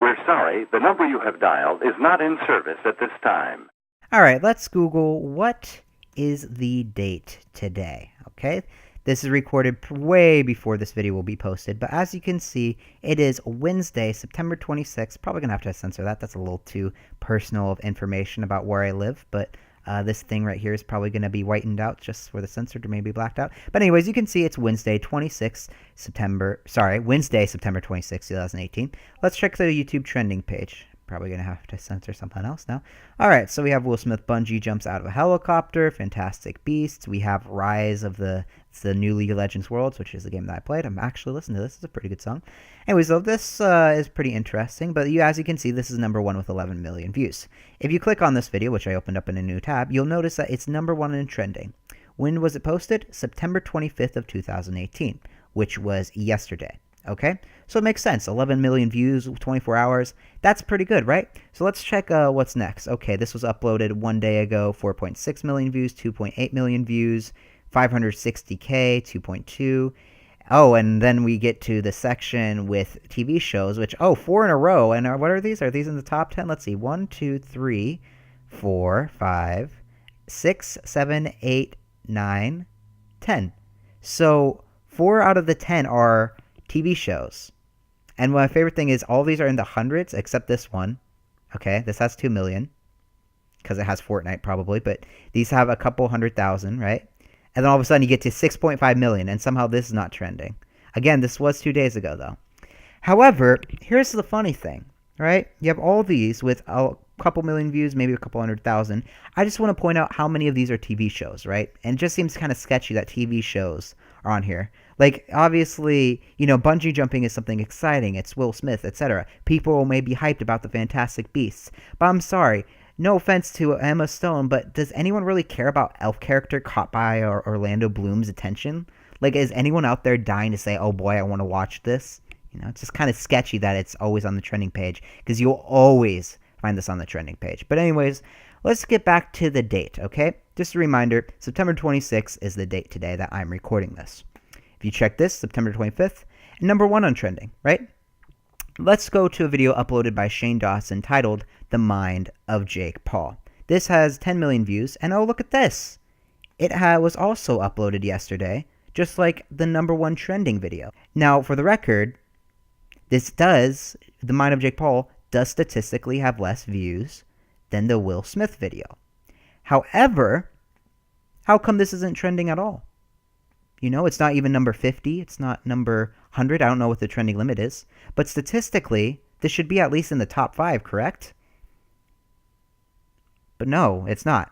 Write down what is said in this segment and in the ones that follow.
We're sorry, the number you have dialed is not in service at this time. All right, let's Google what is the date today, okay? This is recorded way before this video will be posted, but as you can see, it is Wednesday, September 26th. Probably gonna have to censor that. That's a little too personal of information about where I live, but this thing right here is probably going to be whitened out just for the censored or maybe blacked out. But anyways, you can see it's Wednesday, Wednesday, September 26th, 2018. Let's check the YouTube trending page. Probably going to have to censor something else now. Alright, so we have Will Smith bungee jumps out of a helicopter, Fantastic Beasts. We have Rise of the new League of Legends Worlds, which is the game that I played. I'm actually listening to this. It's a pretty good song. Anyways, so this is pretty interesting, but as you can see, this is #1 with 11 million views. If you click on this video, which I opened up in a new tab, you'll notice that it's #1 in trending. When was it posted? September 25th of 2018, which was yesterday. Okay, so it makes sense. 11 million views, 24 hours. That's pretty good, right? So let's check what's next. Okay, this was uploaded 1 day ago. 4.6 million views, 2.8 million views, 560K, 2.2. Oh, and then we get to the section with TV shows, which, 4 in a row. And what are these? Are these in the top 10? Let's see. 1, 2, 3, 4, 5, 6, 7, 8, 9, 10. So 4 out of the 10 are TV shows. And my favorite thing is all these are in the hundreds except this one. Okay, this has 2 million because it has Fortnite probably, but these have a couple 100,000, right? And then all of a sudden you get to 6.5 million and somehow this is not trending. Again, this was 2 days ago though. However, here's the funny thing, right? You have all these with a couple million views, maybe a couple 100,000. I just want to point out how many of these are TV shows, right? And it just seems kind of sketchy that TV shows are on here. Like, obviously, bungee jumping is something exciting. It's Will Smith, etc. People may be hyped about the Fantastic Beasts. But I'm sorry, no offense to Emma Stone, but does anyone really care about elf character caught by Orlando Bloom's attention? Like, is anyone out there dying to say, oh boy, I want to watch this? It's just kind of sketchy that it's always on the trending page, because you'll always find this on the trending page. But anyways, let's get back to the date, okay? Just a reminder, September 26th is the date today that I'm recording this. If you check this, September 25th, #1 on trending, right? Let's go to a video uploaded by Shane Dawson titled The Mind of Jake Paul. This has 10 million views, and oh, look at this. It was also uploaded yesterday, just like the #1 trending video. Now, for the record, The Mind of Jake Paul does statistically have less views than the Will Smith video. However, how come this isn't trending at all? It's not even number 50. It's not number 100. I don't know what the trending limit is. But statistically, this should be at least in the top 5, correct? But no, it's not.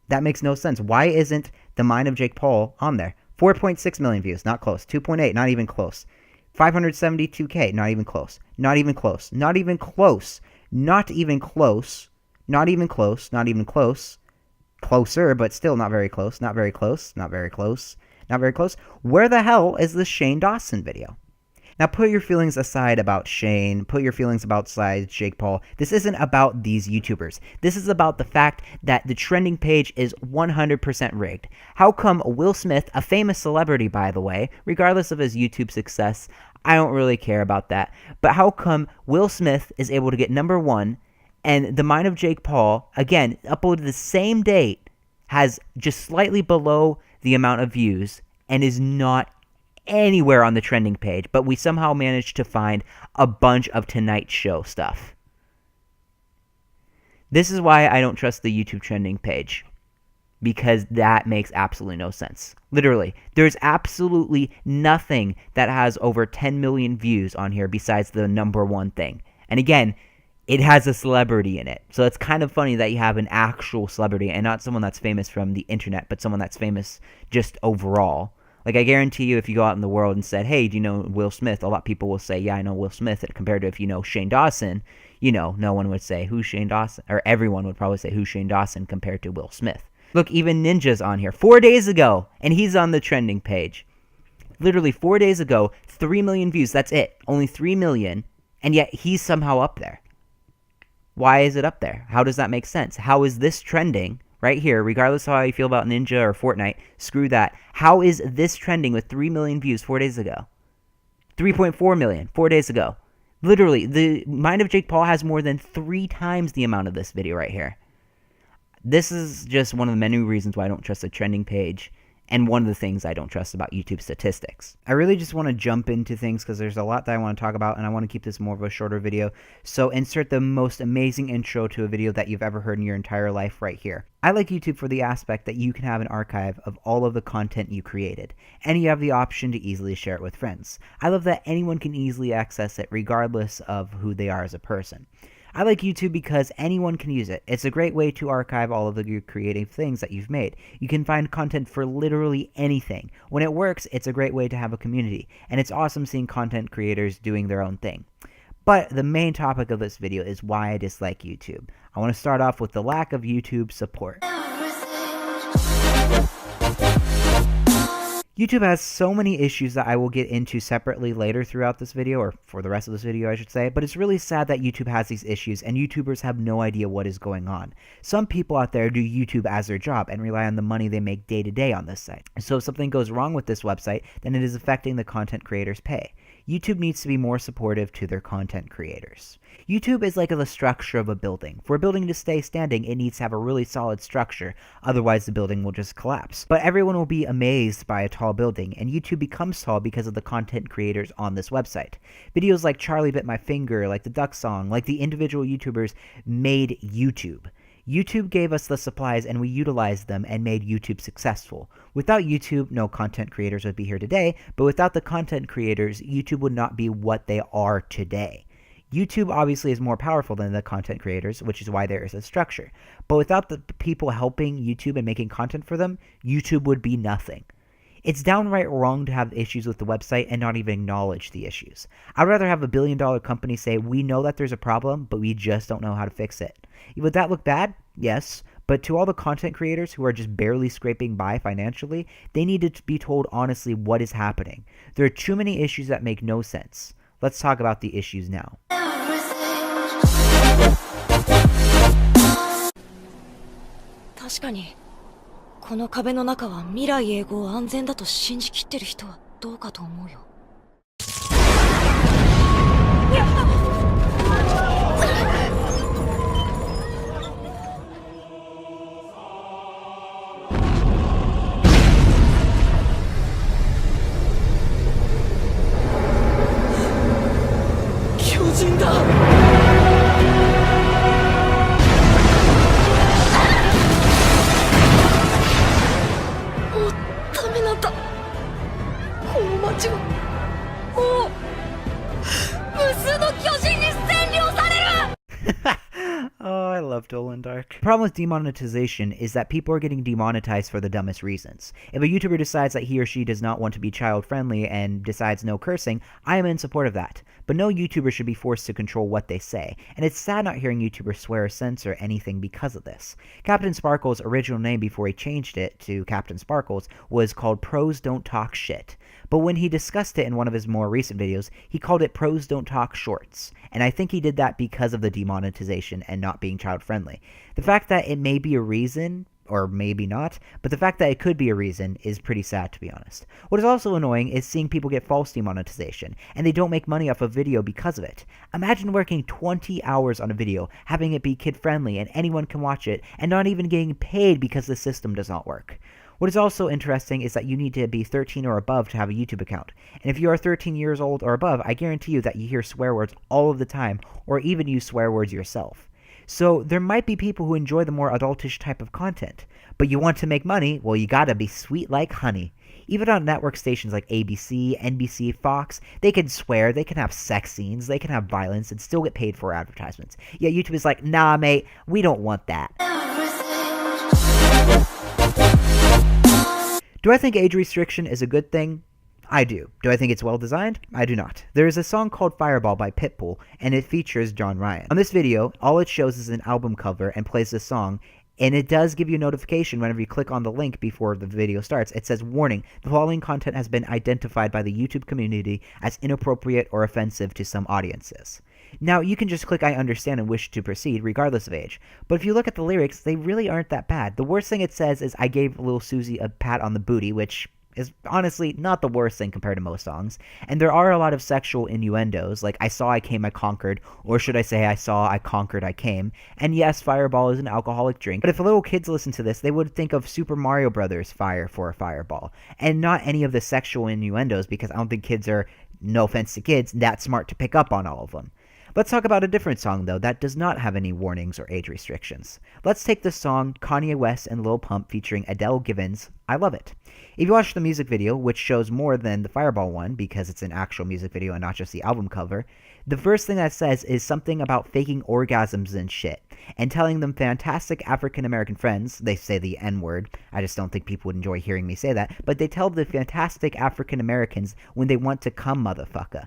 That makes no sense. Why isn't The Mind of Jake Paul on there? 4.6 million views, not close. 2.8, not even close. 572K, not even close. Not even close. Not even close. Not even close. Not even close. Not even close. Closer, but still not very close. Not very close. Not very close. Not very close. Where the hell is the Shane Dawson video? Now put your feelings aside about Shane. Put your feelings aside Jake Paul. This isn't about these YouTubers. This is about the fact that the trending page is 100% rigged. How come Will Smith, a famous celebrity by the way, regardless of his YouTube success, I don't really care about that, but how come Will Smith is able to get #1 and The Mind of Jake Paul, again, uploaded the same date, has just slightly below the amount of views and is not anywhere on the trending page, but we somehow managed to find a bunch of Tonight Show stuff. This is why I don't trust the YouTube trending page, because that makes absolutely no sense. Literally, there's absolutely nothing that has over 10 million views on here besides the #1 thing. And again, it has a celebrity in it. So it's kind of funny that you have an actual celebrity and not someone that's famous from the internet, but someone that's famous just overall. Like, I guarantee you if you go out in the world and said, hey, do you know Will Smith? A lot of people will say, yeah, I know Will Smith. And compared to if you know Shane Dawson, no one would say, who's Shane Dawson? Or everyone would probably say, who's Shane Dawson compared to Will Smith. Look, even Ninja's on here 4 days ago, and he's on the trending page. Literally 4 days ago, 3 million views. That's it. Only 3 million. And yet he's somehow up there. Why is it up there? How does that make sense? How is this trending right here, regardless of how you feel about Ninja or Fortnite? Screw that. How is this trending with 3 million views 4 days ago? 3.4 million 4 days ago. Literally, the Mind of Jake Paul has more than 3 times the amount of this video right here. This is just one of the many reasons why I don't trust the trending page, and one of the things I don't trust about YouTube statistics. I really just want to jump into things because there's a lot that I want to talk about, and I want to keep this more of a shorter video. So insert the most amazing intro to a video that you've ever heard in your entire life right here. I like YouTube for the aspect that you can have an archive of all of the content you created, and you have the option to easily share it with friends. I love that anyone can easily access it regardless of who they are as a person. I like YouTube because anyone can use it. It's a great way to archive all of your creative things that you've made. You can find content for literally anything. When it works, it's a great way to have a community, and it's awesome seeing content creators doing their own thing. But the main topic of this video is why I dislike YouTube. I want to start off with the lack of YouTube support. YouTube has so many issues that I will get into separately later throughout this video, or for the rest of this video I should say, but it's really sad that YouTube has these issues and YouTubers have no idea what is going on. Some people out there do YouTube as their job and rely on the money they make day to day on this site. So if something goes wrong with this website, then it is affecting the content creators' pay. YouTube needs to be more supportive to their content creators. YouTube is like the structure of a building. For a building to stay standing, it needs to have a really solid structure, otherwise the building will just collapse. But everyone will be amazed by a tall building, and YouTube becomes tall because of the content creators on this website. Videos like Charlie Bit My Finger, like the Duck Song, like the individual YouTubers made YouTube. YouTube gave us the supplies and we utilized them and made YouTube successful. Without YouTube, no content creators would be here today, but without the content creators, YouTube would not be what they are today. YouTube obviously is more powerful than the content creators, which is why there is a structure. But without the people helping YouTube and making content for them, YouTube would be nothing. It's downright wrong to have issues with the website and not even acknowledge the issues. I'd rather have a billion-dollar company say, we know that there's a problem, but we just don't know how to fix it. Would that look bad? Yes. But to all the content creators who are just barely scraping by financially, they need to be told honestly what is happening. There are too many issues that make no sense. Let's talk about the issues now. 確かにこの壁の中は未来永劫安全だと信じきってる人はどうかと思うよ。巨人だ。Oh, I love Dolan Dark. The problem with demonetization is that people are getting demonetized for the dumbest reasons. If a YouTuber decides that he or she does not want to be child-friendly and decides no cursing, I am in support of that. But no YouTuber should be forced to control what they say, and it's sad not hearing YouTubers swear or censor anything because of this. Captain Sparkle's original name before he changed it to Captain Sparkles was called Pros Don't Talk Shit. But when he discussed it in one of his more recent videos, he called it Pros Don't Talk Shorts. And I think he did that because of the demonetization and not being child-friendly. The fact that it may be a reason, or maybe not, but the fact that it could be a reason is pretty sad, to be honest. What is also annoying is seeing people get false demonetization, and they don't make money off a video because of it. Imagine working 20 hours on a video, having it be kid-friendly and anyone can watch it, and not even getting paid because the system does not work. What is also interesting is that you need to be 13 or above to have a YouTube account. And if you are 13 years old or above, I guarantee you that you hear swear words all of the time, or even use swear words yourself. So there might be people who enjoy the more adultish type of content. But you want to make money, well, you gotta be sweet like honey. Even on network stations like ABC, NBC, Fox, they can swear, they can have sex scenes, they can have violence, and still get paid for advertisements. Yet YouTube is like, nah mate, we don't want that. Do I think age restriction is a good thing? I do. Do I think it's well designed? I do not. There is a song called Fireball by Pitbull, and it features John Ryan. On this video, all it shows is an album cover and plays the song, and it does give you a notification whenever you click on the link before the video starts. It says, warning, the following content has been identified by the YouTube community as inappropriate or offensive to some audiences. Now, you can just click I understand and wish to proceed regardless of age, but if you look at the lyrics, they really aren't that bad. The worst thing it says is I gave little Susie a pat on the booty, which is honestly not the worst thing compared to most songs. And there are a lot of sexual innuendos, like I saw, I came, I conquered, or should I say I saw, I conquered, I came. And yes, Fireball is an alcoholic drink, but if little kids listen to this, they would think of Super Mario Brothers fire for a fireball, and not any of the sexual innuendos, because I don't think kids are, no offense to kids, that smart to pick up on all of them. Let's talk about a different song, though, that does not have any warnings or age restrictions. Let's take the song Kanye West and Lil Pump featuring Adele Givens, I Love It. If you watch the music video, which shows more than the Fireball one, because it's an actual music video and not just the album cover, the first thing that says is something about faking orgasms and shit, and telling them fantastic African-American friends, they say the N-word, I just don't think people would enjoy hearing me say that, but they tell the fantastic African-Americans when they want to come, motherfucker.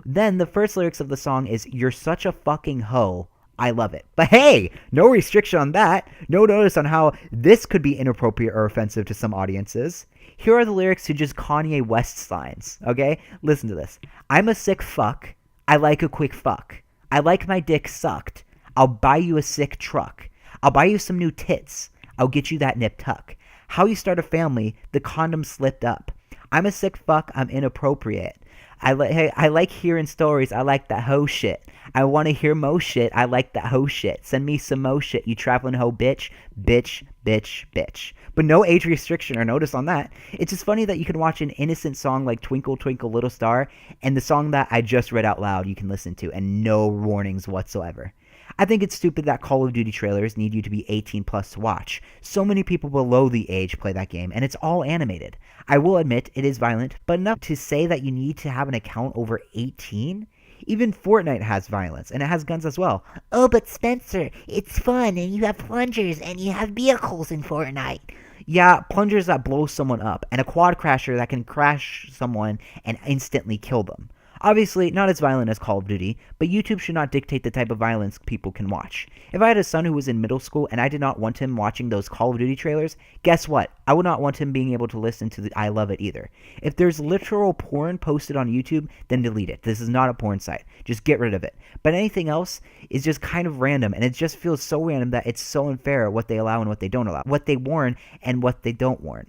Then the first lyrics of the song is, "You're such a fucking hoe, I love it." But hey, no restriction on that. No notice on how this could be inappropriate or offensive to some audiences. Here are the lyrics to just Kanye West's lines, okay? Listen to this. "I'm a sick fuck. I like a quick fuck. I like my dick sucked. I'll buy you a sick truck. I'll buy you some new tits. I'll get you that nip tuck. How you start a family, the condom slipped up. I'm a sick fuck, I'm inappropriate. I like hearing stories, I like that hoe shit. I want to hear mo shit, I like that hoe shit. Send me some mo shit, you traveling hoe bitch, bitch, bitch, bitch." But no age restriction or notice on that. It's just funny that you can watch an innocent song like Twinkle Twinkle Little Star, and the song that I just read out loud you can listen to, and no warnings whatsoever. I think it's stupid that Call of Duty trailers need you to be 18 plus to watch. So many people below the age play that game, and it's all animated. I will admit it is violent, but enough to say that you need to have an account over 18? Even FORTNITE has violence, and it has guns as well. "Oh, but Spencer, it's fun, and you have plungers, and you have vehicles in Fortnite." Yeah, plungers that blow someone up, and a quad crasher that can crash someone and instantly kill them. Obviously, not as violent as Call of Duty, but YouTube should not dictate the type of violence people can watch. If I had a son who was in middle school and I did not want him watching those Call of Duty trailers, guess what? I would not want him being able to listen to the I Love It either. If there's literal porn posted on YouTube, then delete it. This is not a porn site. Just get rid of it. But anything else is just kind of random, and it just feels so random that it's so unfair what they allow and what they don't allow, what they warn and what they don't warn,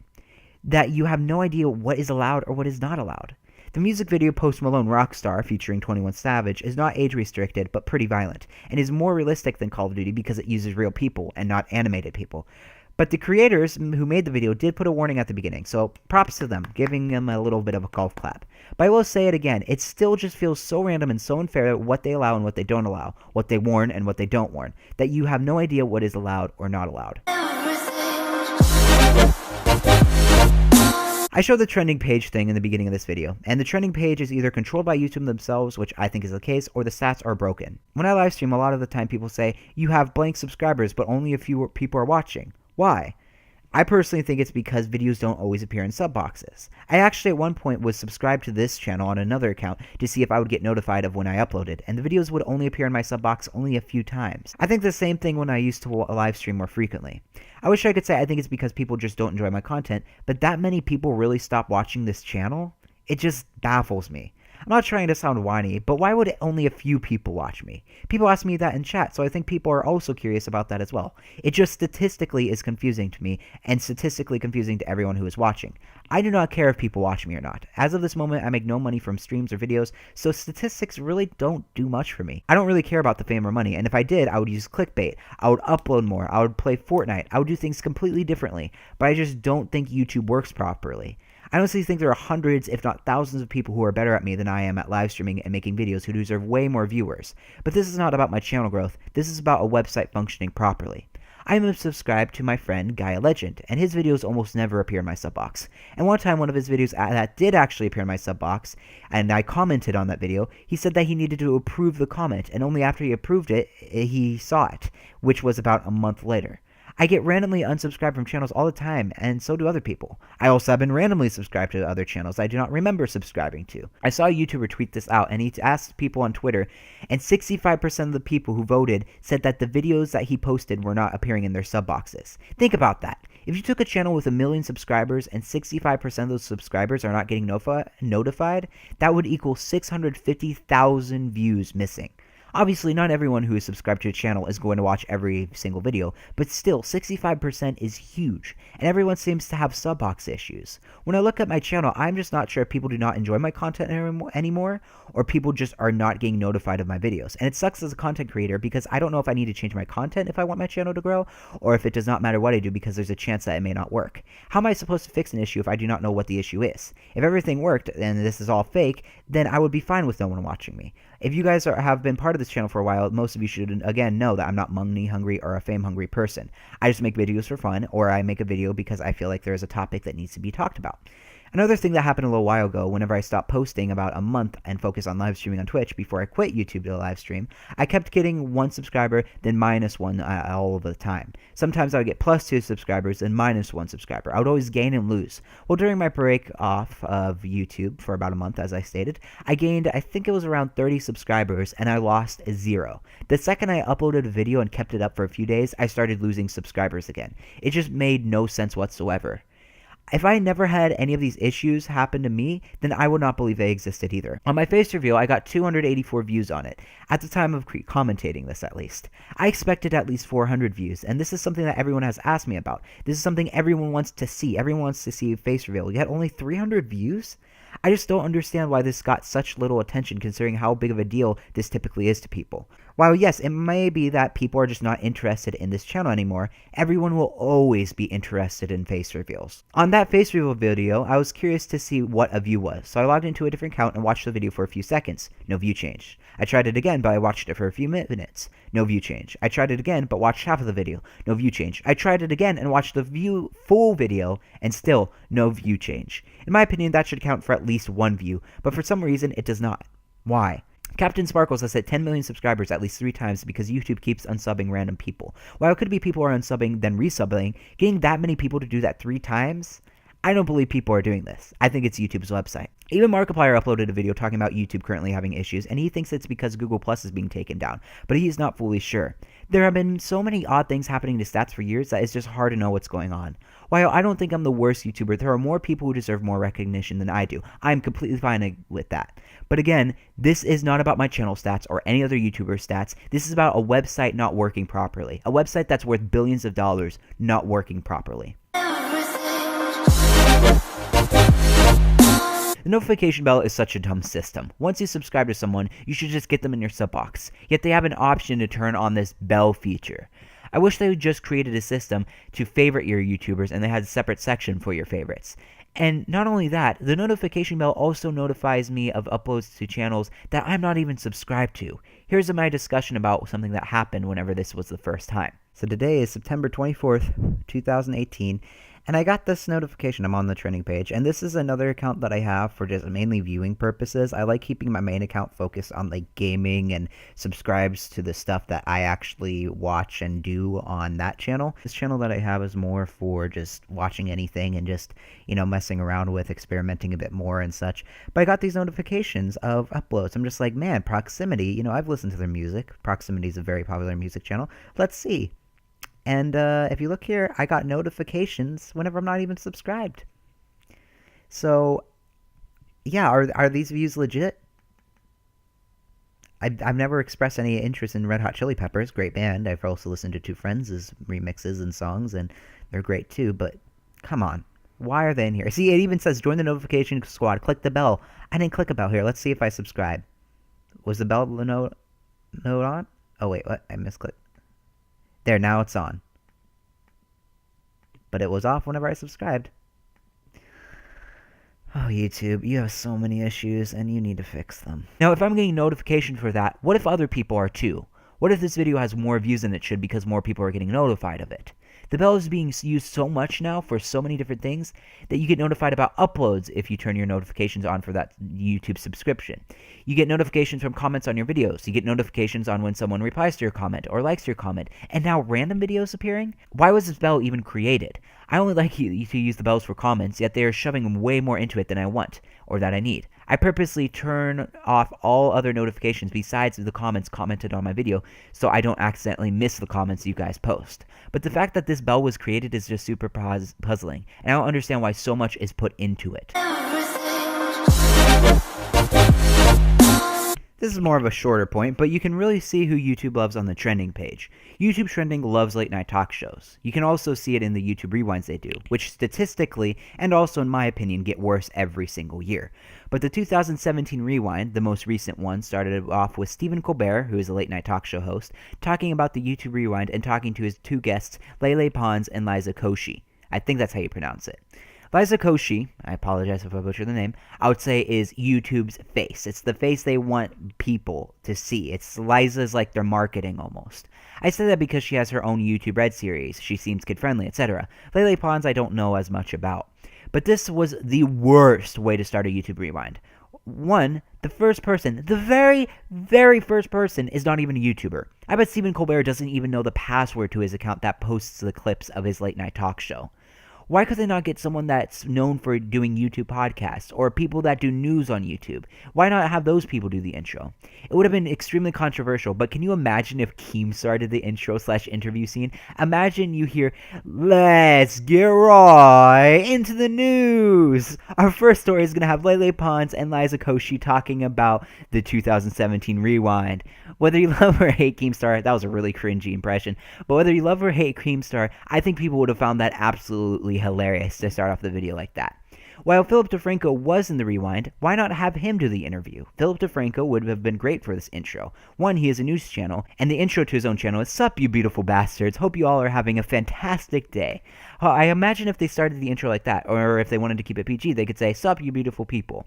that you have no idea what is allowed or what is not allowed. The music video Post Malone Rockstar featuring 21 Savage is not age restricted but pretty violent, and is more realistic than Call of Duty because it uses real people and not animated people. But the creators who made the video did put a warning at the beginning, so props to them, giving them a little bit of a golf clap. But I will say it again, it still just feels so random and so unfair what they allow and what they don't allow, what they warn and what they don't warn, that you have no idea what is allowed or not allowed. I showed the trending page thing in the beginning of this video, and the trending page is either controlled by YouTube themselves, which I think is the case, or the stats are broken. When I live stream, a lot of the time people say, you have blank subscribers, but only a few people are watching. Why? I personally think it's because videos don't always appear in sub boxes. I actually at one point was subscribed to this channel on another account to see if I would get notified of when I uploaded, and the videos would only appear in my sub box only a few times. I think the same thing when I used to live stream more frequently. I wish I could say I think it's because people just don't enjoy my content, but that many people really stop watching this channel? It just baffles me. I'm not trying to sound whiny, but why would only a few people watch me? People ask me that in chat, so I think people are also curious about that as well. It just statistically is confusing to me, and statistically confusing to everyone who is watching. I do not care if people watch me or not. As of this moment, I make no money from streams or videos, so statistics really don't do much for me. I don't really care about the fame or money, and if I did, I would use clickbait, I would upload more, I would play FORTNITE, I would do things completely differently, but I just don't think YouTube works properly. I honestly think there are hundreds, if not thousands of people who are better at me than I am at live streaming and making videos who deserve way more viewers. But this is not about my channel growth, this is about a website functioning properly. I am subscribed to my friend Gaia Legend, and his videos almost never appear in my sub box. And one time one of his videos that did actually appear in my sub box, and I commented on that video, he said that he needed to approve the comment, and only after he approved it, he saw it, which was about a month later. I get randomly unsubscribed from channels all the time, and so do other people. I also have been randomly subscribed to other channels I do not remember subscribing to. I saw a YouTuber tweet this out, and he asked people on Twitter, and 65% of the people who voted said that the videos that he posted were not appearing in their sub boxes. Think about that. If you took a channel with 1 million subscribers and 65% of those subscribers are not getting notified, that would equal 650,000 views missing. Obviously, not everyone who is subscribed to a channel is going to watch every single video, but still, 65% is huge, and everyone seems to have sub-box issues. When I look at my channel, I'm just not sure if people do not enjoy my content anymore, or people just are not getting notified of my videos. And it sucks as a content creator because I don't know if I need to change my content if I want my channel to grow, or if it does not matter what I do because there's a chance that it may not work. How am I supposed to fix an issue if I do not know what the issue is? If everything worked and this is all fake, then I would be fine with no one watching me. If you guys have been part of this channel for a while, most of you should, again, know that I'm not money hungry or a fame hungry person. I just make videos for fun, or I make a video because I feel like there is a topic that needs to be talked about. Another thing that happened a little while ago, whenever I stopped posting about a month and focused on live streaming on Twitch before I quit YouTube to live stream, I kept getting 1 subscriber, then -1 all of the time. Sometimes I would get +2 subscribers, then -1 subscriber. I would always gain and lose. Well, during my break off of YouTube for about a month, as I stated, I gained, I think it was around 30 subscribers, and I lost 0. The second I uploaded a video and kept it up for a few days, I started losing subscribers again. It just made no sense whatsoever. If I never had any of these issues happen to me, then I would not believe they existed either. On my face reveal, I got 284 views on it, at the time of commentating this at least. I expected at least 400 views, and this is something that everyone has asked me about. This is something everyone wants to see. Everyone wants to see face reveal, yet only 300 views? I just don't understand why this got such little attention considering how big of a deal this typically is to people. While yes, it may be that people are just not interested in this channel anymore, everyone will always be interested in face reveals. On that face reveal video, I was curious to see what a view was, so I logged into a different account and watched the video for a few seconds. No view change. I tried it again, but I watched it for a few minutes. No view change. I tried it again, but watched half of the video. No view change. I tried it again and watched the full video, and still no view change. In my opinion, that should count for at least 1 view, but for some reason it does not. Why? Captain Sparkles has hit 10 million subscribers at least 3 times because YouTube keeps unsubbing random people. While it could be people are unsubbing then resubbing, getting that many people to do that 3 times? I don't believe people are doing this. I think it's YouTube's website. Even Markiplier uploaded a video talking about YouTube currently having issues, and he thinks it's because Google Plus is being taken down, but he's not fully sure. There have been so many odd things happening to stats for years that it's just hard to know what's going on. While I don't think I'm the worst YouTuber, there are more people who deserve more recognition than I do. I'm completely fine with that. But again, this is not about my channel stats or any other YouTuber stats. This is about a website not working properly. A website that's worth billions of dollars not working properly. The notification bell is such a dumb system. Once you subscribe to someone, you should just get them in your sub box. Yet they have an option to turn on this bell feature. I wish they had just created a system to favorite your YouTubers and they had a separate section for your favorites. And not only that, the notification bell also notifies me of uploads to channels that I'm not even subscribed to. Here's my discussion about something that happened whenever this was the first time. So today is September 24th, 2018. And I got this notification. I'm on the trending page, and this is another account that I have for just mainly viewing purposes. I like keeping my main account focused on like gaming and subscribes to the stuff that I actually watch and do on that channel. This channel that I have is more for just watching anything and just, you know, messing around with, experimenting a bit more and such. But I got these notifications of uploads. I'm just like, man, Proximity, you know, I've listened to their music. Proximity is a very popular music channel. Let's see. And if you look here, I got notifications whenever I'm not even subscribed. So, yeah, are these views legit? I've never expressed any interest in Red Hot Chili Peppers. Great band. I've also listened to Two Friends' remixes and songs, and they're great too. But come on, why are they in here? See, it even says join the notification squad. Click the bell. I didn't click a bell here. Let's see if I subscribe. Was the bell note on? Oh wait, what? I misclicked. There, now it's on. But it was off whenever I subscribed. Oh, YouTube, you have so many issues, and you need to fix them. Now, if I'm getting notification for that, what if other people are too? What if this video has more views than it should because more people are getting notified of it? The bell is being used so much now for so many different things that you get notified about uploads if you turn your notifications on for that YouTube subscription. You get notifications from comments on your videos. You get notifications on when someone replies to your comment or likes your comment. And now random videos appearing? Why was this bell even created? I only like to use the bells for comments, yet they are shoving way more into it than I want or that I need. I purposely turn off all other notifications besides the comments commented on my video so I don't accidentally miss the comments you guys post. But the fact that this bell was created is just super puzzling, and I don't understand why so much is put into it. This is more of a shorter point, but you can really see who YouTube loves on the trending page. YouTube Trending loves late night talk shows. You can also see it in the YouTube rewinds they do, which statistically, and also in my opinion, get worse every single year. But the 2017 rewind, the most recent one, started off with Stephen Colbert, who is a late night talk show host, talking about the YouTube rewind and talking to his two guests, Lele Pons and Liza Koshy. I think that's how you pronounce it. Liza Koshy, I apologize if I butcher the name, I would say is YouTube's face. It's the face they want people to see. It's Liza's like their marketing almost. I say that because she has her own YouTube Red series. She seems kid-friendly, etc. Lele Pons I don't know as much about. But this was the worst way to start a YouTube rewind. One, the first person, the very, very first person is not even a YouTuber. I bet Stephen Colbert doesn't even know the password to his account that posts the clips of his late night talk show. Why could they not get someone that's known for doing YouTube podcasts or people that do news on YouTube? Why not have those people do the intro? It would have been extremely controversial, but can you imagine if Keemstar did the intro/interview scene? Imagine you hear, "Let's get right into the news." Our first story is going to have Lele Pons and Liza Koshy talking about the 2017 rewind. Whether you love or hate Keemstar, that was a really cringy impression, but whether you love or hate Keemstar, I think people would have found that absolutely hilarious to start off the video like that. While Philip DeFranco was in the rewind, why not have him do the interview? Philip DeFranco would have been great for this intro. One, he has a news channel, and the intro to his own channel is, "Sup, you beautiful bastards, hope you all are having a fantastic day." I imagine if they started the intro like that, or if they wanted to keep it PG, they could say, "Sup, you beautiful people."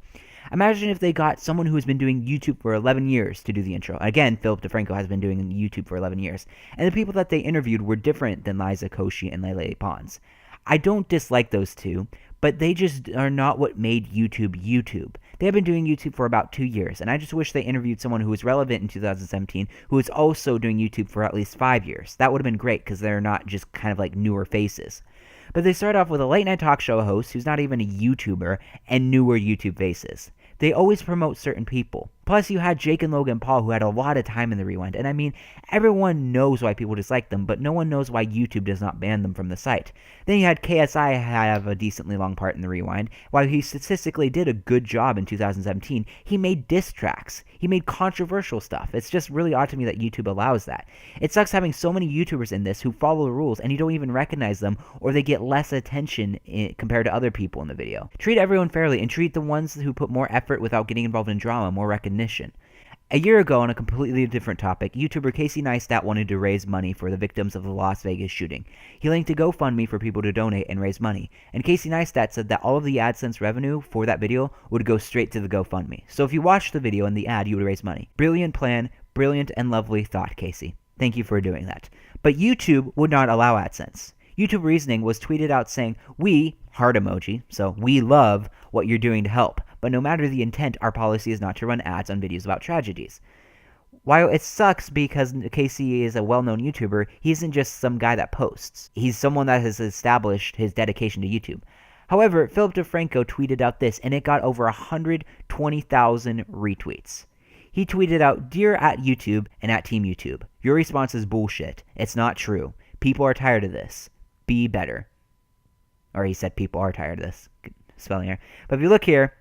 Imagine if they got someone who has been doing YouTube for 11 years to do the intro. Again, Philip DeFranco has been doing YouTube for 11 years. And the people that they interviewed were different than Liza Koshy and Lele Pons. I don't dislike those two, but they just are not what made YouTube YouTube. They have been doing YouTube for about 2 years, and I just wish they interviewed someone who was relevant in 2017 who was also doing YouTube for at least 5 years. That would have been great because they're not just kind of like newer faces. But they start off with a late night talk show host who's not even a YouTuber and newer YouTube faces. They always promote certain people. Plus, you had Jake and Logan Paul, who had a lot of time in the rewind. And I mean, everyone knows why people dislike them, but no one knows why YouTube does not ban them from the site. Then you had KSI have a decently long part in the rewind. While he statistically did a good job in 2017, he made diss tracks. He made controversial stuff. It's just really odd to me that YouTube allows that. It sucks having so many YouTubers in this who follow the rules and you don't even recognize them, or they get less attention compared to other people in the video. Treat everyone fairly and treat the ones who put more effort without getting involved in drama more recognition. A year ago, on a completely different topic, YouTuber Casey Neistat wanted to raise money for the victims of the Las Vegas shooting. He linked a GoFundMe for people to donate and raise money, and Casey Neistat said that all of the AdSense revenue for that video would go straight to the GoFundMe. So if you watched the video and the ad, you would raise money. Brilliant plan, brilliant and lovely thought, Casey. Thank you for doing that. But YouTube would not allow AdSense. YouTube Reasoning was tweeted out saying, "We," heart emoji, so we love what you're doing to help, but no matter the intent, our policy is not to run ads on videos about tragedies. While it sucks because Casey is a well-known YouTuber, he isn't just some guy that posts. He's someone that has established his dedication to YouTube. However, Philip DeFranco tweeted out this, and it got over 120,000 retweets. He tweeted out, "Dear at YouTube and at Team YouTube, your response is bullshit. It's not true. People are tired of this. Be better." Or he said people are tired of this. Spelling error. But if you look here,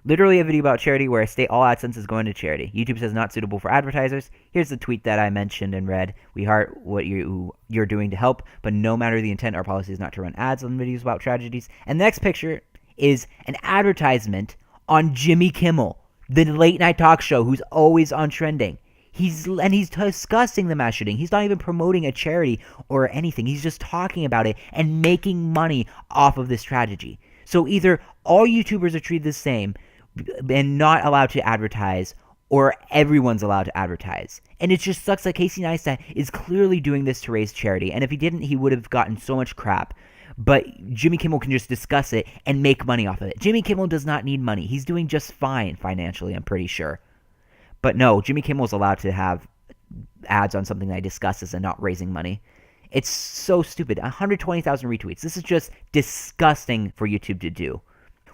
literally a video about charity where I state all AdSense is going to charity. YouTube says not suitable for advertisers. Here's the tweet that I mentioned and read. "We heart what you're doing to help, but no matter the intent, our policy is not to run ads on videos about tragedies." And the next picture is an advertisement on Jimmy Kimmel, the late night talk show who's always on trending. He's discussing the mass shooting. He's not even promoting a charity or anything. He's just talking about it and making money off of this tragedy. So either all YouTubers are treated the same and not allowed to advertise, or everyone's allowed to advertise. And it just sucks that Casey Neistat is clearly doing this to raise charity. And if he didn't, he would have gotten so much crap. But Jimmy Kimmel can just discuss it and make money off of it. Jimmy Kimmel does not need money. He's doing just fine financially, I'm pretty sure. But no, Jimmy Kimmel's allowed to have ads on something that he discusses and not raising money. It's so stupid. 120,000 retweets. This is just disgusting for YouTube to do.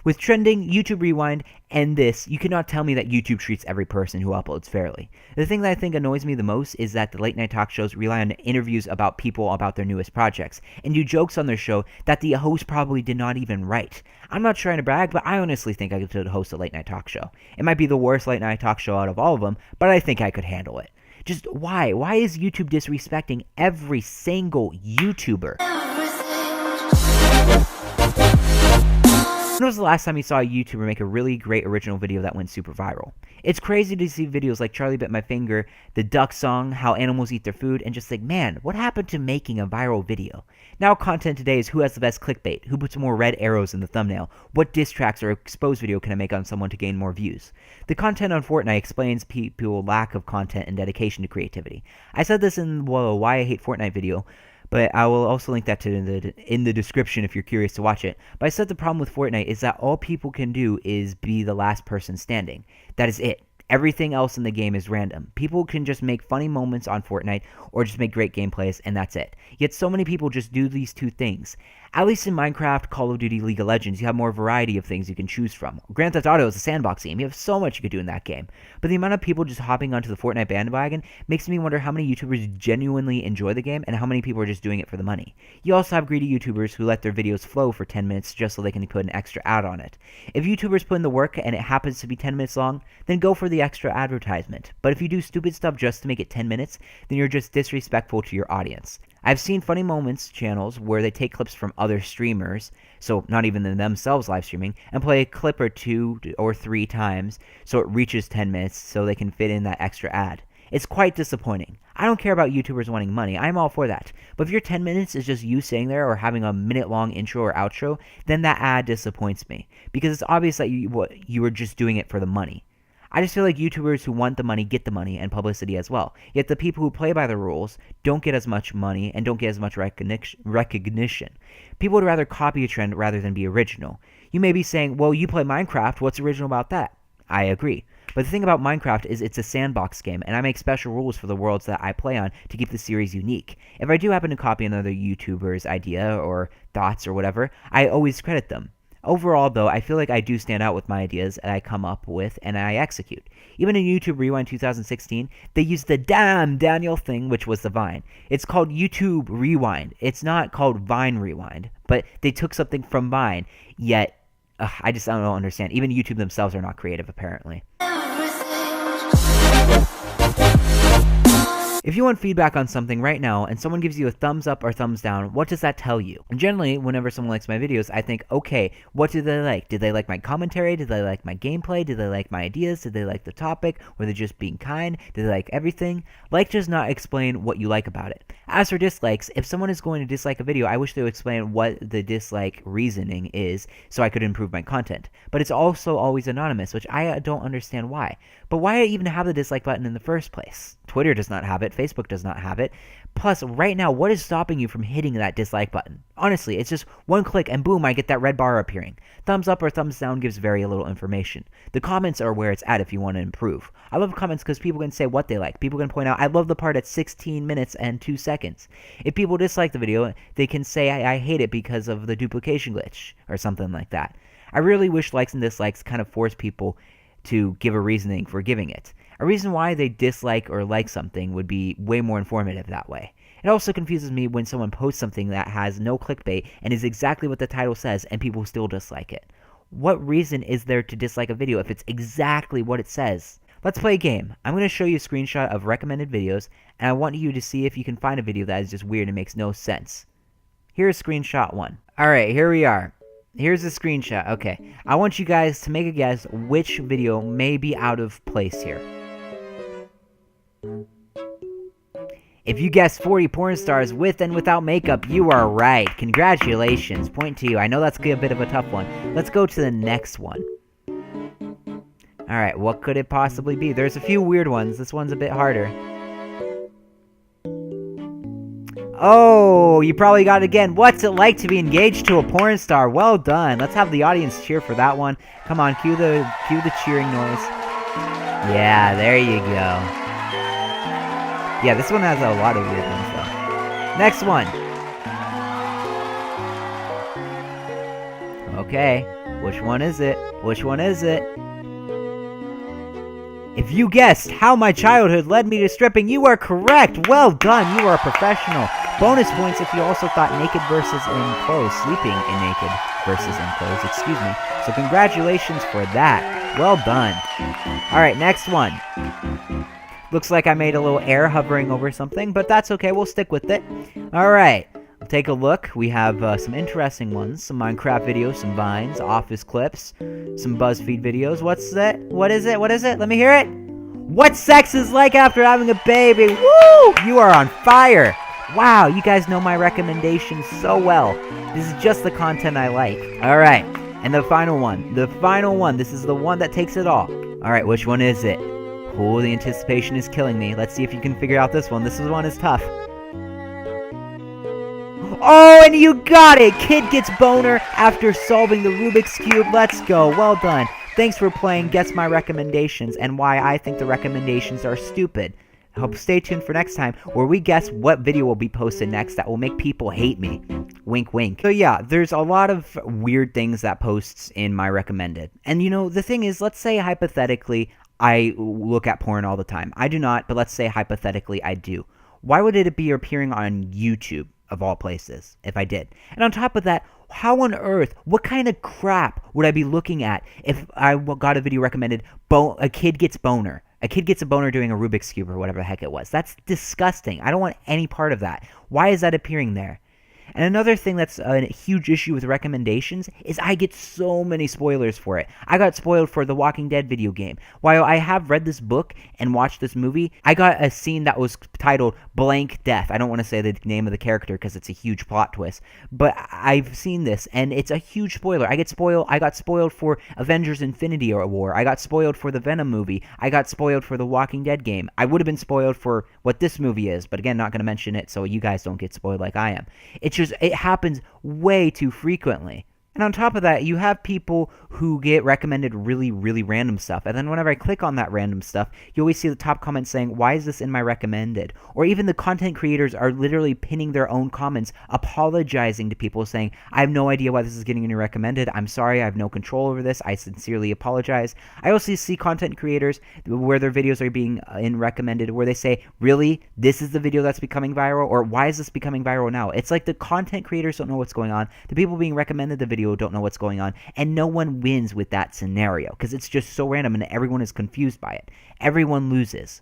With trending, YouTube Rewind, and this, you cannot tell me that YouTube treats every person who uploads fairly. The thing that I think annoys me the most is that the late night talk shows rely on interviews about people about their newest projects, and do jokes on their show that the host probably did not even write. I'm not trying to brag, but I honestly think I could host a late night talk show. It might be the worst late night talk show out of all of them, but I think I could handle it. Just why? Why is YouTube disrespecting every single YouTuber? When was the last time you saw a YouTuber make a really great original video that went super viral? It's crazy to see videos like Charlie Bit My Finger, the duck song, how animals eat their food, and just think, man, what happened to making a viral video? Now content today is who has the best clickbait, who puts more red arrows in the thumbnail, what diss tracks or exposed video can I make on someone to gain more views. The content on FORTNITE explains people's lack of content and dedication to creativity. I said this in the Why I Hate FORTNITE video, but I will also link that in the description if you're curious to watch it. But I said the problem with Fortnite is that all people can do is be the last person standing. That is it. Everything else in the game is random. People can just make funny moments on Fortnite or just make great gameplays, and that's it. Yet so many people just do these two things. At least in Minecraft, Call of Duty, League of Legends, you have more variety of things you can choose from. Grand Theft Auto is a sandbox game. You have so much you could do in that game. But the amount of people just hopping onto the Fortnite bandwagon makes me wonder how many YouTubers genuinely enjoy the game and how many people are just doing it for the money. You also have greedy YouTubers who let their videos flow for 10 minutes just so they can put an extra ad on it. If YouTubers put in the work and it happens to be 10 minutes long, then go for the extra advertisement. But if you do stupid stuff just to make it 10 minutes, then you're just disrespectful to your audience. I've seen Funny Moments channels where they take clips from other streamers, so not even themselves live streaming, and play a clip or 2 or 3 times so it reaches 10 minutes so they can fit in that extra ad. It's quite disappointing. I don't care about YouTubers wanting money, I'm all for that. But if your 10 minutes is just you sitting there or having a minute-long intro or outro, then that ad disappoints me, because it's obvious that you were just doing it for the money. I just feel like YouTubers who want the money get the money and publicity as well. Yet the people who play by the rules don't get as much money and don't get as much recognition. People would rather copy a trend rather than be original. You may be saying, well, you play Minecraft, what's original about that? I agree. But the thing about Minecraft is it's a sandbox game, and I make special rules for the worlds that I play on to keep the series unique. If I do happen to copy another YouTuber's idea or thoughts or whatever, I always credit them. Overall, though, I feel like I do stand out with my ideas that I come up with and I execute. Even in YouTube Rewind 2016, they used the damn Daniel thing, which was the Vine. It's called YouTube Rewind. It's not called Vine Rewind, but they took something from Vine, yet I don't understand. Even YouTube themselves are not creative, apparently. If you want feedback on something right now and someone gives you a thumbs up or thumbs down, what does that tell you? And generally, whenever someone likes my videos, I think, okay, what did they like? Did they like my commentary? Did they like my gameplay? Did they like my ideas? Did they like the topic? Were they just being kind? Did they like everything? Like does not explain what you like about it. As for dislikes, if someone is going to dislike a video, I wish they would explain what the dislike reasoning is so I could improve my content. But it's also always anonymous, which I don't understand why. But why even have the dislike button in the first place? Twitter does not have it. Facebook does not have it. Plus, right now, what is stopping you from hitting that dislike button? Honestly, it's just one click and boom, I get that red bar appearing. Thumbs up or thumbs down gives very little information. The comments are where it's at if you want to improve. I love comments because people can say what they like. People can point out, I love the part at 16 minutes and 2 seconds. If people dislike the video, they can say, I hate it because of the duplication glitch, or something like that. I really wish likes and dislikes kind of force people to give a reasoning for giving it. A reason why they dislike or like something would be way more informative that way. It also confuses me when someone posts something that has no clickbait and is exactly what the title says and people still dislike it. What reason is there to dislike a video if it's exactly what it says? Let's play a game. I'm going to show you a screenshot of recommended videos, and I want you to see if you can find a video that is just weird and makes no sense. Here's screenshot 1. Alright, here we are. Here's the screenshot. Okay, I want you guys to make a guess which video may be out of place here. If you guessed 40 porn stars with and without makeup, you are right. Congratulations. Point to you. I know that's a bit of a tough one. Let's go to the next one. Alright, what could it possibly be? There's a few weird ones. This one's a bit harder. Oh, you probably got it again. What's it like to be engaged to a porn star? Well done. Let's have the audience cheer for that one. Come on, cue the cheering noise. Yeah, there you go. Yeah, this one has a lot of weird ones, though. Next one. Okay. Which one is it? Which one is it? If you guessed how my childhood led me to stripping, you are correct. Well done. You are a professional. Bonus points if you also thought naked versus in clothes, sleeping in naked versus in clothes, excuse me. So congratulations for that. Well done. Alright, next one. Looks like I made a little air hovering over something, but that's okay. We'll stick with it. Alright. We'll take a look. We have some interesting ones. Some Minecraft videos, some Vines, Office clips, some BuzzFeed videos. What's that? What is it? What is it? Let me hear it. What sex is like after having a baby. Woo! You are on fire. Wow, you guys know my recommendations so well. This is just the content I like. Alright, and the final one. The final one. This is the one that takes it all. Alright, which one is it? Oh, the anticipation is killing me. Let's see if you can figure out this one. This one is tough. Oh, and you got it! Kid gets boner after solving the Rubik's Cube. Let's go. Well done. Thanks for playing Guess My Recommendations and why I think the recommendations are stupid. Hope stay tuned for next time where we guess what video will be posted next that will make people hate me. Wink wink. So yeah, there's a lot of weird things that posts in my recommended. And you know, the thing is, let's say hypothetically I look at porn all the time. I do not, but let's say hypothetically I do. Why would it be appearing on YouTube of all places if I did? And on top of that, how on earth, what kind of crap would I be looking at if I got a video recommended, a kid gets boner? A kid gets a boner doing a Rubik's Cube or whatever the heck it was. That's disgusting. I don't want any part of that. Why is that appearing there? And another thing that's a huge issue with recommendations is I get so many spoilers for it. I got spoiled for the Walking Dead video game. While I have read this book and watched this movie, I got a scene that was titled Blank Death. I don't want to say the name of the character because it's a huge plot twist, but I've seen this and it's a huge spoiler. I got spoiled for Avengers Infinity War. I got spoiled for the Venom movie. I got spoiled for the Walking Dead game. I would have been spoiled for what this movie is, but again, not going to mention it so you guys don't get spoiled like I am. It happens way too frequently. And on top of that, you have people who get recommended really, really random stuff. And then whenever I click on that random stuff, you always see the top comment saying, why is this in my recommended? Or even the content creators are literally pinning their own comments, apologizing to people saying, I have no idea why this is getting in your recommended. I'm sorry, I have no control over this. I sincerely apologize. I also see content creators where their videos are being in recommended, where they say, really? This is the video that's becoming viral? Or why is this becoming viral now? It's like the content creators don't know what's going on. The people being recommended the video don't know what's going on, and no one wins with that scenario because it's just so random and everyone is confused by it. Everyone loses.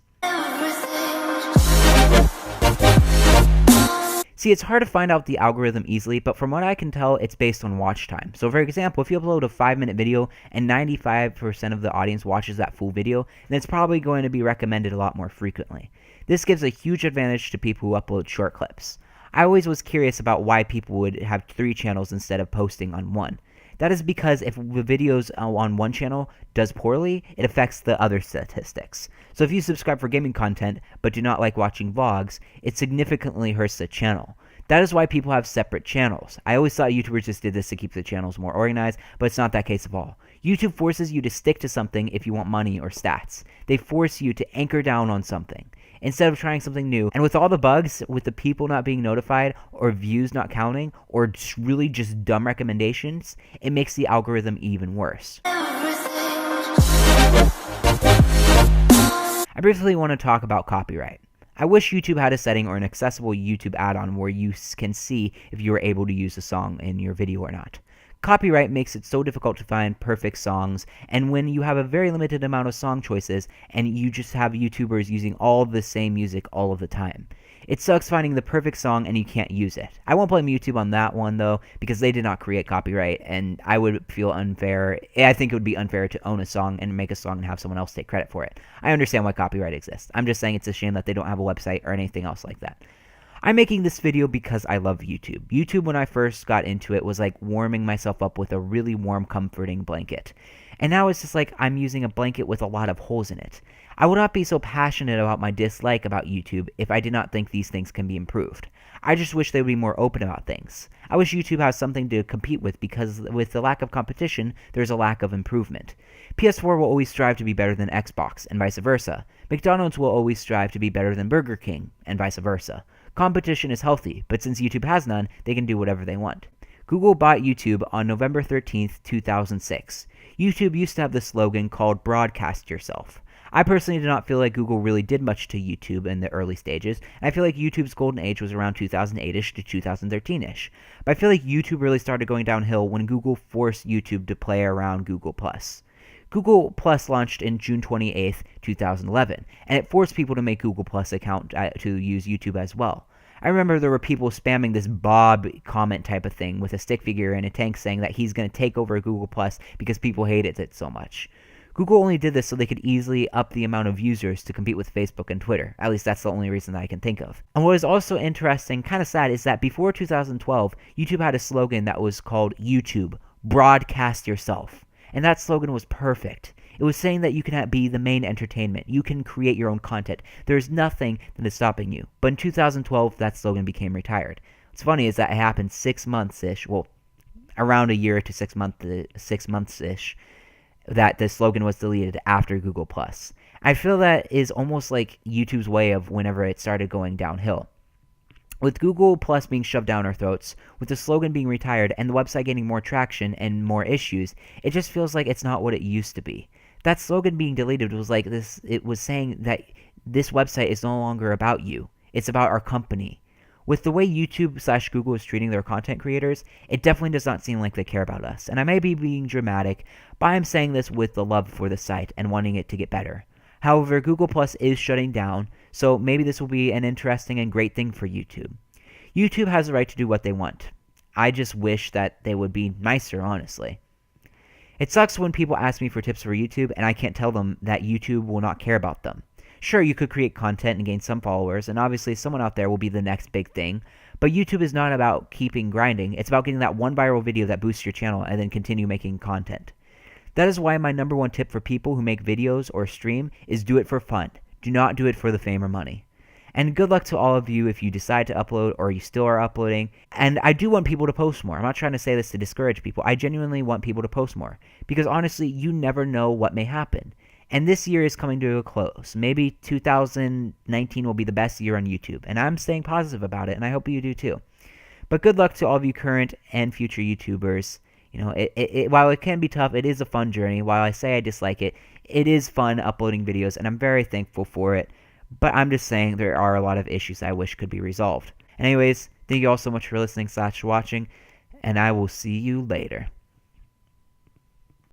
See, it's hard to find out the algorithm easily, but from what I can tell, it's based on watch time. So for example, if you upload a 5-minute video and 95% of the audience watches that full video, then it's probably going to be recommended a lot more frequently. This gives a huge advantage to people who upload short clips. I always was curious about why people would have 3 channels instead of posting on one. That is because if the videos on one channel does poorly, it affects the other statistics. So if you subscribe for gaming content but do not like watching vlogs, it significantly hurts the channel. That is why people have separate channels. I always thought YouTubers just did this to keep the channels more organized, but it's not that case at all. YouTube forces you to stick to something if you want money or stats. They force you to anchor down on something instead of trying something new. And with all the bugs, with the people not being notified, or views not counting, or really just dumb recommendations, it makes the algorithm even worse. I briefly want to talk about copyright. I wish YouTube had a setting or an accessible YouTube add-on where you can see if you are able to use a song in your video or not. Copyright makes it so difficult to find perfect songs, and when you have a very limited amount of song choices and you just have YouTubers using all of the same music all of the time, it sucks finding the perfect song and you can't use it. I won't blame YouTube on that one though, because they did not create copyright, and I would feel unfair. I think it would be unfair to own a song and make a song and have someone else take credit for it. I understand why copyright exists. I'm just saying it's a shame that they don't have a website or anything else like that. I'm making this video because I love YouTube. YouTube, when I first got into it, was like warming myself up with a really warm, comforting blanket. And now it's just like I'm using a blanket with a lot of holes in it. I would not be so passionate about my dislike about YouTube if I did not think these things can be improved. I just wish they would be more open about things. I wish YouTube has something to compete with, because with the lack of competition, there's a lack of improvement. PS4 will always strive to be better than Xbox, and vice versa. McDonald's will always strive to be better than Burger King, and vice versa. Competition is healthy, but since YouTube has none, they can do whatever they want. Google bought YouTube on November 13th, 2006. YouTube used to have the slogan called Broadcast Yourself. I personally do not feel like Google really did much to YouTube in the early stages, and I feel like YouTube's golden age was around 2008-ish to 2013-ish. But I feel like YouTube really started going downhill when Google forced YouTube to play around Google+. Google Plus launched in June 28th, 2011, and it forced people to make Google Plus account to use YouTube as well. I remember there were people spamming this Bob comment type of thing with a stick figure and a tank saying that he's going to take over Google Plus because people hated it so much. Google only did this so they could easily up the amount of users to compete with Facebook and Twitter. At least that's the only reason that I can think of. And what is also interesting, kind of sad, is that before 2012, YouTube had a slogan that was called YouTube, Broadcast Yourself. And that slogan was perfect. It was saying that you can be the main entertainment. You can create your own content. There's nothing that is stopping you. But in 2012, that slogan became retired. What's funny is that it happened 6 months-ish, well, around a year to 6 months-ish, that the slogan was deleted after Google+. I feel that is almost like YouTube's way of whenever it started going downhill. With Google Plus being shoved down our throats, with the slogan being retired, and the website getting more traction and more issues, it just feels like it's not what it used to be. That slogan being deleted was like this, it was saying that this website is no longer about you. It's about our company. With the way YouTube/Google is treating their content creators, it definitely does not seem like they care about us. And I may be being dramatic, but I'm saying this with the love for the site and wanting it to get better. However, Google Plus is shutting down, so maybe this will be an interesting and great thing for YouTube. YouTube has the right to do what they want. I just wish that they would be nicer, honestly. It sucks when people ask me for tips for YouTube and I can't tell them that YouTube will not care about them. Sure, you could create content and gain some followers, and obviously someone out there will be the next big thing, but YouTube is not about keeping grinding. It's about getting that one viral video that boosts your channel and then continue making content. That is why my number one tip for people who make videos or stream is do it for fun. Do not do it for the fame or money. And good luck to all of you if you decide to upload or you still are uploading. And I do want people to post more. I'm not trying to say this to discourage people. I genuinely want people to post more. Because honestly, you never know what may happen. And this year is coming to a close. Maybe 2019 will be the best year on YouTube. And I'm staying positive about it, and I hope you do too. But good luck to all of you current and future YouTubers. You know, while it can be tough, it is a fun journey. While I say I dislike it, it is fun uploading videos, and I'm very thankful for it. But I'm just saying there are a lot of issues I wish could be resolved. Anyways, thank you all so much for listening/watching, and I will see you later.